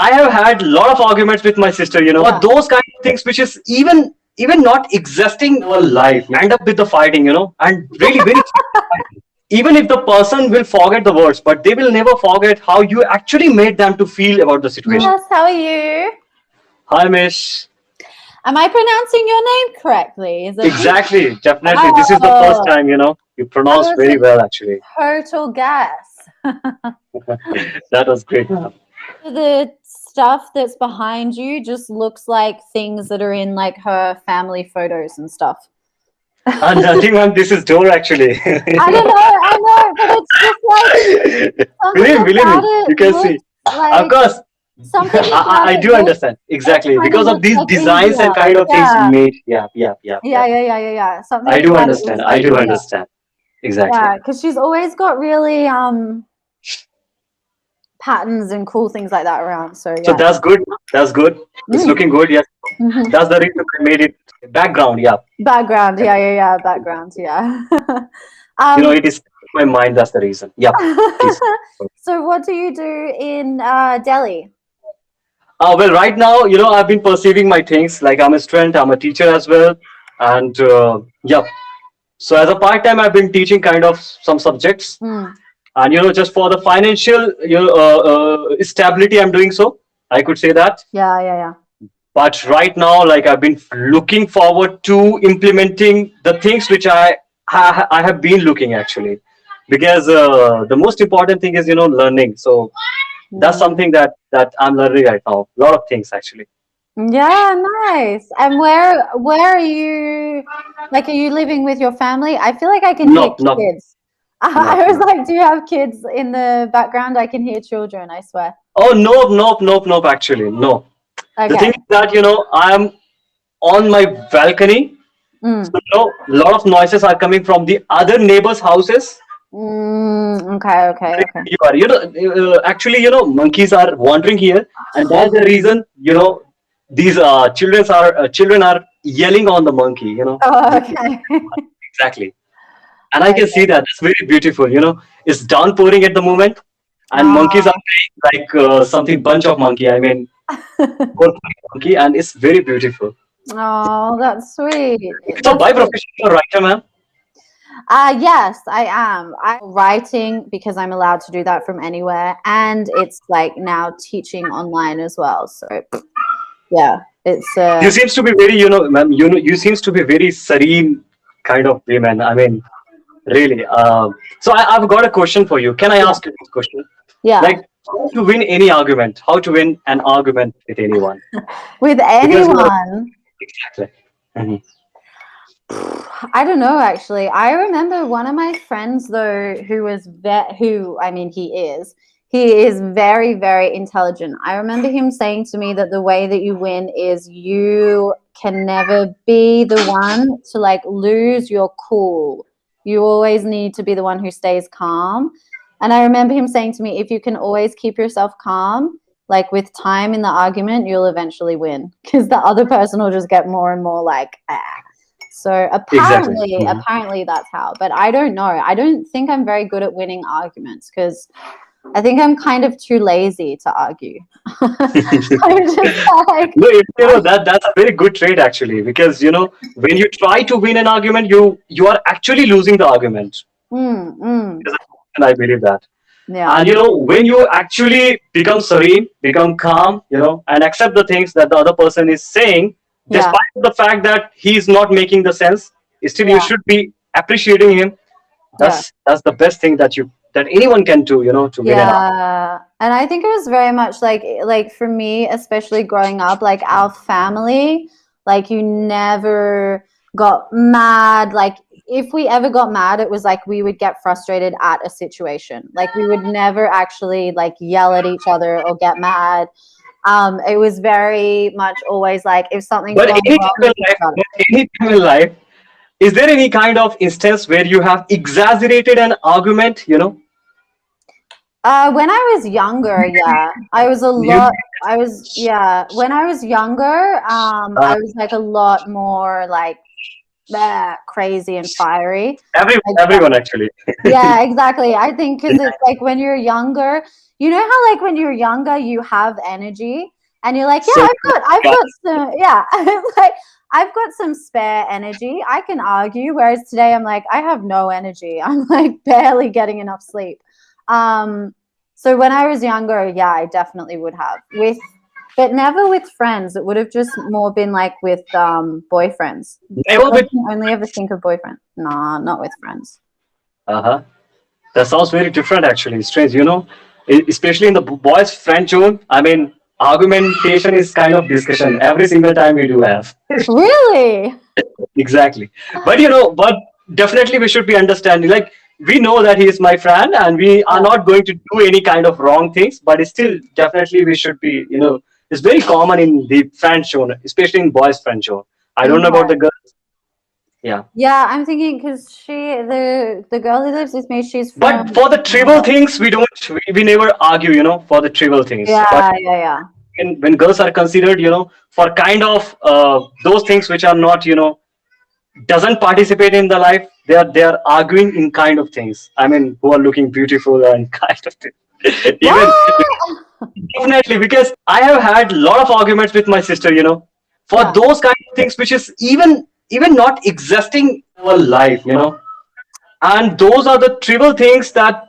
I have had a lot of arguments with my sister, but Yeah. those kind of things which is even not existing in our life, we end up with the fighting, and really very even if the person will forget the words, but they will never forget how you actually made them to feel about the situation. Yes, how are you? Hi, Mish. Am I pronouncing your name correctly? Is it Exactly, definitely. This is the first Oh, time, you that pronounced was very a well, actually. total guess. That was great, man. The stuff that's behind you just looks like things that are in like her family photos and stuff. And nothing, man. This is door, actually. I don't know, I know, but it's just like something Believe about me, it you can see. looks Of like course, something about I it do looks understand it exactly kind of because of looks these like designs India. and kind of things Yeah. made. Yeah, yeah, yeah, Yeah, yeah. yeah, yeah, yeah, yeah. Something I do about it understand. looks I like do India. understand exactly. Yeah, because she's always got really patterns and cool things like that around. So So yeah. that's good. That's good. It's Mm. looking good. Yes, Mhm. that's the reason I made it background. Yeah, Background, yeah, yeah, yeah. Background, yeah. um, it is my mind. That's the reason. Yeah, please. so what do you do in Delhi? Well, right now, I've been perceiving my things like I'm a student, I'm a teacher as well, and yeah. So as a part time, I've been teaching kind of some subjects, Mm. and just for the financial stability, I'm doing so. I could say that. Yeah, yeah, yeah. But right now, like I've been looking forward to implementing the things which I have been looking actually, because the most important thing is learning. So that's Mm. something that I'm learning right now. A lot of things actually. Yeah, nice. And where are you? Like, are you living with your family? I feel like I can hear Nope, nope, kids. I nope, was nope. like, do you have kids in the background? I can hear children, I swear. Oh, nope, nope, nope, nope. Actually, no. The thing Okay. is that I'm on my balcony, so Mm. a lot of noises are coming from the other neighbors' houses. Okay, okay, okay. Actually, monkeys are wandering here, and that's the reason, these children are yelling on the monkey. Oh, okay. Exactly, and I can see Okay. that. It's very beautiful. It's downpouring at the moment, and monkeys are Oh. playing like something bunch of monkey. I mean, whole monkey, and it's very beautiful. Oh, that's sweet. So, That's by sweet. profession, you're a writer, man. Yes, I am. I'm writing because I'm allowed to do that from anywhere, and it's like now teaching online as well. So yeah, it's You seems to be very, ma'am. You seems to be very serene kind of woman. I mean, really. So I've got a question for you. Can I yeah, ask you this question? yeah. Like, how to win any argument? How to win an argument with anyone? With Because anyone, exactly. Mhm. I don't know actually. I remember one of my friends though who I mean he is very very intelligent. I remember him saying to me that the way that you win is you can never be the one to like lose your cool. You always need to be the one who stays calm. And I remember him saying to me, if you can always keep yourself calm, like with time in the argument, you'll eventually win because the other person will just get more and more like, ah. So Exactly. apparently, Mhm. apparently that's how. But I don't know. I don't think I'm very good at winning arguments because I think I'm kind of too lazy to argue. I'm just like, No, that's a very good trait actually, because when you try to win an argument, you are actually losing the argument. mm. And I believe that. Yeah, And when you actually become serene, become calm, and accept the things that the other person is saying, yeah, despite the fact that he's not making the sense, still you yeah, should be appreciating him. yeah. That's the best thing that anyone can do, to win an argument. Yeah, and I think it was very much like for me, especially growing up, like our family, like you never got mad. Like if we ever got mad, it was like we would get frustrated at a situation. Like we would never actually like yell at each other or get mad. It was very much always like if something's But gone any wrong, time in we talk life, about it. but any time in life, is there any kind of instance where you have exaggerated an argument? When I was younger, yeah, I was a You lot. I was, yeah, when I was younger, uh, I was like a lot more like. crazy and fiery. Everyone actually. Yeah, exactly. I think because it's like when you're younger, you know how like when you're younger you have energy and you're like, yeah, So I've yeah, got some, yeah, like I've got some spare energy. I can argue. Whereas today I'm like, I have no energy. I'm like barely getting enough sleep. Um, so when I was younger, yeah, I definitely would have with, but never with friends. It would have just more been like with boyfriends. never I with. can only ever think of boyfriend. Nah, not with friends. Uh-huh. That sounds very different actually. Strange, especially in the boys' friend zone. I mean, argumentation is kind of discussion every single time we do have. Really? Exactly. But definitely we should be understanding. Like we know that he is my friend, and we are not going to do any kind of wrong things. But still, definitely we should be. It's very common in the friend zone, especially in boys' friend zone. I don't know about Yeah. the girls. Yeah. Yeah, I'm thinking because the girl who lives with me, she's from. But for the trivial things, we never argue. For the trivial things. But Yeah, yeah, yeah. when girls are considered, for kind of those things which are not, doesn't participate in the life, they are arguing in kind of things. I mean, who are looking beautiful and kind of thing. Even What? definitely, because I have had a lot of arguments with my sister, for Yeah. those kind of things which is even not existing in our life, and those are the trivial things that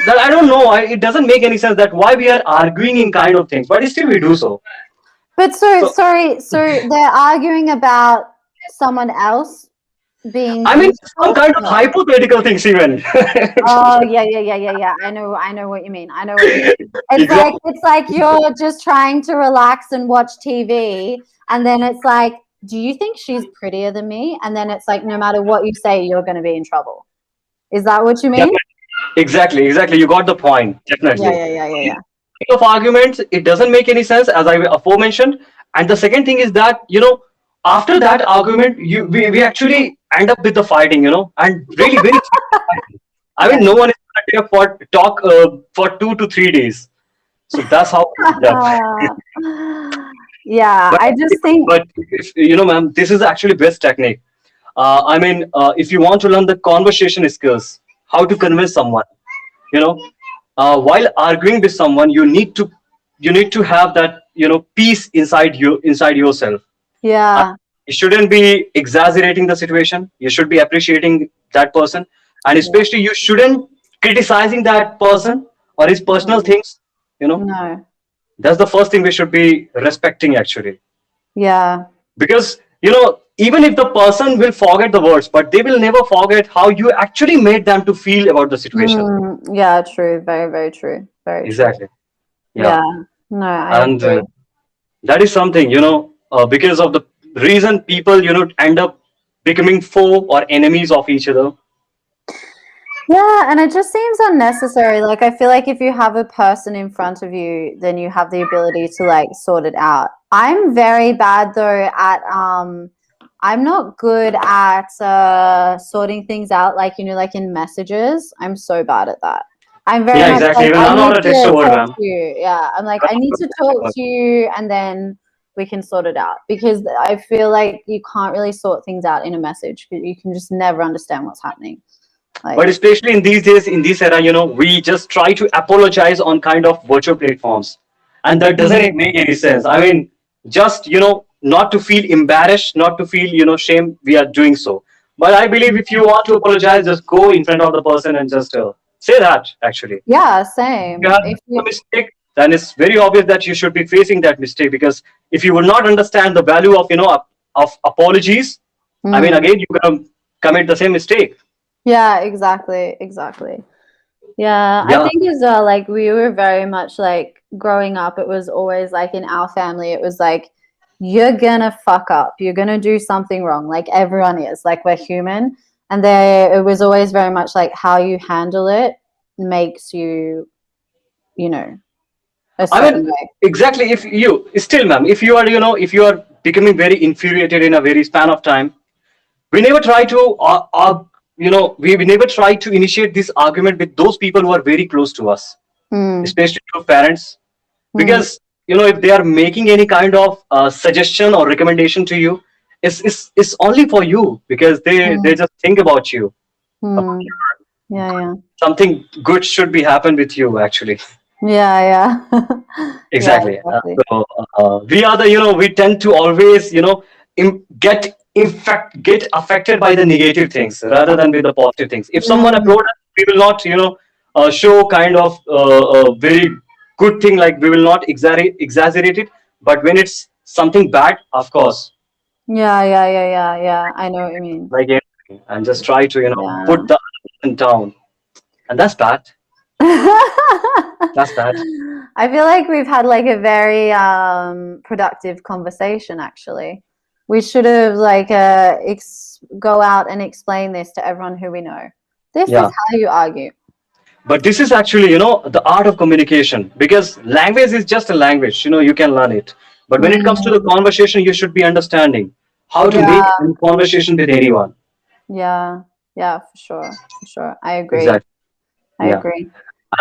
I don't know. It doesn't make any sense that why we are arguing in kind of things, but still we do so. But so So sorry, so they're arguing about someone else being I mean, some beautiful. kind of No. hypothetical things even. Oh yeah, yeah, yeah, yeah, yeah. I know what you mean. I know what you mean. Exactly. It's like you're just trying to relax and watch TV, and then it's like, do you think she's prettier than me? And then it's like, no matter what you say, you're going to be in trouble. Is that what you mean? Exactly. You got the point. Yeah, Definitely. yeah, yeah, yeah, yeah. Of arguments, it doesn't make any sense, as I aforementioned. And the second thing is that, after that argument, we actually end up with the fighting, and really very. I mean, Yeah. no one is going to talk for 2 to 3 days. So that's how it ends up. Yeah, But I just think, but if, ma'am, this is actually best technique. I mean, if you want to learn the conversation skills, how to convince someone, you know, while arguing with someone, you need to have that peace inside yourself. Uh, yeah. you shouldn't be exaggerating the situation. You should be appreciating that person, and Yeah. especially you shouldn't criticizing that person or his personal Mm, things. You know, no. that's the first thing we should be respecting actually, Yeah. because even if the person will forget the words, but they will never forget how you actually made them to feel about the situation. Yeah, true. Very, very true. Very true. Exactly. Yeah. Yeah. No, I And agree. that is something, because of the reason people, end up becoming foe or enemies of each other. Yeah, and it just seems unnecessary. Like I feel like if you have a person in front of you, then you have the ability to like sort it out. I'm very bad though at I'm not good at sorting things out like like in messages. I'm so bad at that. I'm very Yeah, much exactly. like Even I I'm need not an to extrovert, talk ma'am. to you. Yeah, I'm like I need to talk to you and then we can sort it out because I feel like you can't really sort things out in a message. You can just never understand what's happening. Like But especially in these days, in this era, we just try to apologize on kind of virtual platforms. And that doesn't make any sense. I mean, just, not to feel embarrassed, not to feel, shame, we are doing so. But I believe if you want to apologize, just go in front of the person and just say that, actually. yeah, You same. have If a you mistake, then it's very obvious that you should be facing that mistake, because if you will not understand the value of, of apologies, I mean, mm, again, you're going to commit the same mistake. yeah, exactly, exactly. Yeah, I Yeah. think as well, like we were very much like growing up, it was always like in our family, it was like you're gonna fuck up, you're gonna do something wrong. Like everyone is, like we're human. And there it was always very much like how you handle it makes you, you know, a I certain mean, way. exactly. If you still, ma'am, if you are becoming very infuriated in a very span of time, we never try to, we never try to initiate this argument with those people who are very close to us, Mm, especially to parents, mm, because if they are making any kind of suggestion or recommendation to you, it's only for you, because they just think about you. Hmm. Yeah, yeah. Something good should be happen with you, actually. Yeah, yeah. Yeah, Exactly. exactly. We are the, we tend to always, get affected by the negative things rather than with the positive things. If someone Mm, approaches, we will not, show kind of a very good thing, like we will not exaggerate it. But when it's something bad, of course, yeah, yeah, yeah, yeah, yeah. I know what you mean. like anything, and just try to, Yeah. put the other person down, and that's bad. That's bad. I feel like we've had like a very productive conversation actually. We should have like go out and explain this to everyone who we know. This is Yeah. how you argue. But this is actually, the art of communication, because language is just a language, you can learn it. But when it comes to the Mm, conversation, you should be understanding how to make yeah, a conversation with anyone. yeah, yeah, for sure. For sure. I agree. Exactly. I Yeah. agree.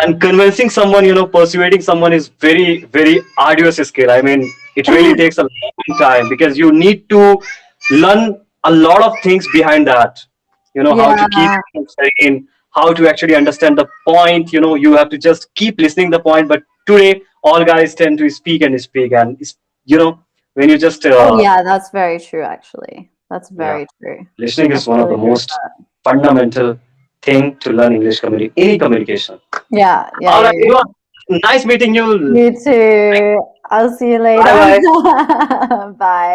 And convincing someone, persuading someone is very, very arduous skill. I mean, it really takes a long time, because you need to learn a lot of things behind that. How to keep Yeah. serene, how to actually understand the point. You have to just keep listening the point. But today, all guys tend to speak and speak, and you know, when you just Oh yeah, that's very true actually. That's yeah, very true. listening I is one of totally the agree with most fundamental thing to learn English any communication. that. Yeah, yeah, All yeah, right, yeah. nice meeting you. You too. I'll see you Bye later. bye. Bye.